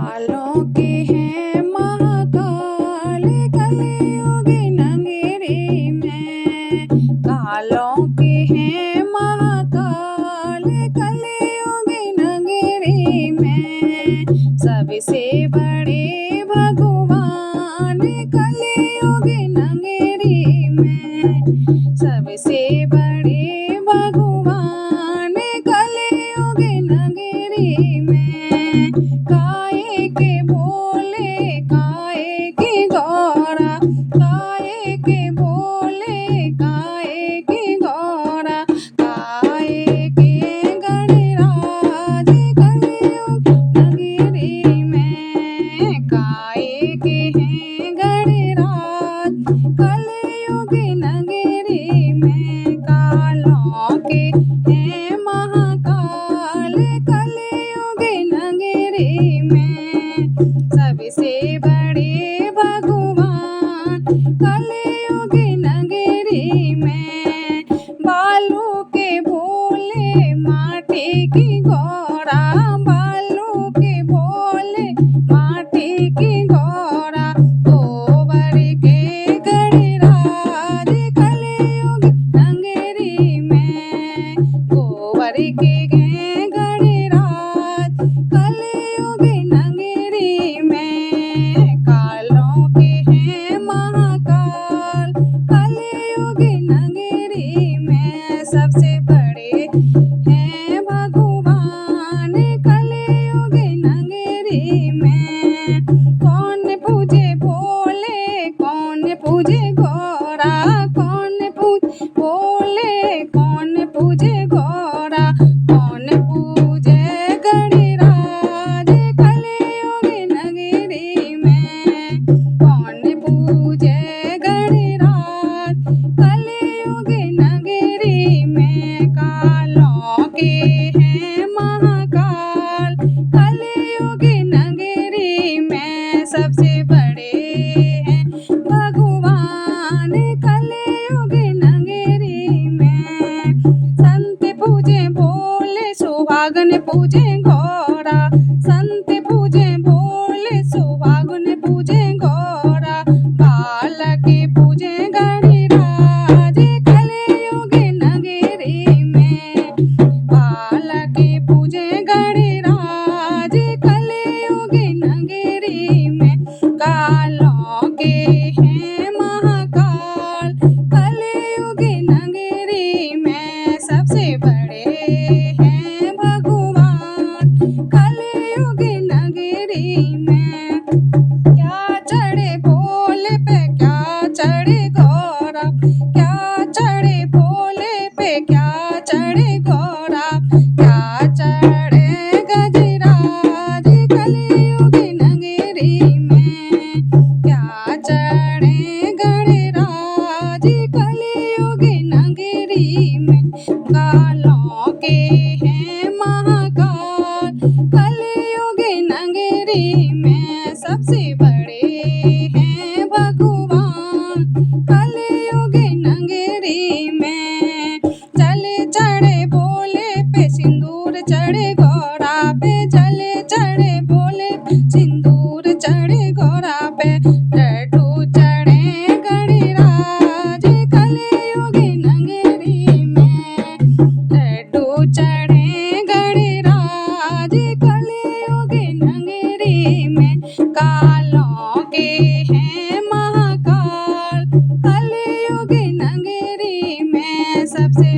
कालों के हैं महाकाल कलयुग नगरी में। कालों के हैं महाकाल कलयुग नगरी में। सबसे बड़े भगवान कलयुग नगरी में। सबसे बड़े भगवान कलयुग नगरी में। काहे के बोले काहे की गौरा, काहे के बोले काहे की गौरा, काहे के गणराज कलयुग नगरी में। काहे के हैं गणराज कलयुग नगरी में। कालों के हैं महाकाल कलयुग नगरी में। सबसे बड़े भगवान कलयुग नगरी में। बालू के भोले माटी की गौरा, बालू के भोले माटी की गौरा, गोबर के गणराज कलयुग नगरी में। गोबर के गणराज कलयुग नगरी में। कालों के हैं महाकाल कलयुग नगरी में। सबसे बड़े हैं भगवान कलयुग नगरी में। कौन पूजे भोले कौन पूजे गौरा, कौन पूजे भोले कौन पूजे गौरा, कौन पूजे गणराज कलयुग नगरी में। कौन पूजे गणराज कलयुग नगरी में। कालों के हैं महाकाल कलयुग नगरी में। सबसे बड़े हैं भगवान कलयुग नगरी में। संत पूजे भोले सुहागन पूजे गौरा, संत पूजे भोले सुहागन पूजे गौरा, बालक पूजे गणराज कलयुग नगरी में। बालक पूजे गणराज कलयुग नगरी में। कालों के हैं महाकाल कलयुग नगरी में। सबसे बड़े हैं भगवान कलयुग नगरी में। क्या चढ़े भोले पे क्या चढ़े गौरा, क्या चढ़े भोले पे क्या चढ़े गौरा, क्या चढ़े गजराज कलयुग नगरी में। क्या चढ़े गणराज कलयुग नगरी में। कालों के हैं महाकाल कलयुग नगरी में। सबसे बड़े हैं भगवान कलयुग नगरी में। जल चढ़े भोले पे सिंदूर चढ़े गौरा पे, जल चढ़े भोले सिंदूर चढ़े गौरा पे। लड्डू चढ़े गणराज कलयुग नगरी में। लड्डू चढ़े गणराज कलयुग नगरी में। कालों के हैं महाकाल कलयुग नगरी में। सबसे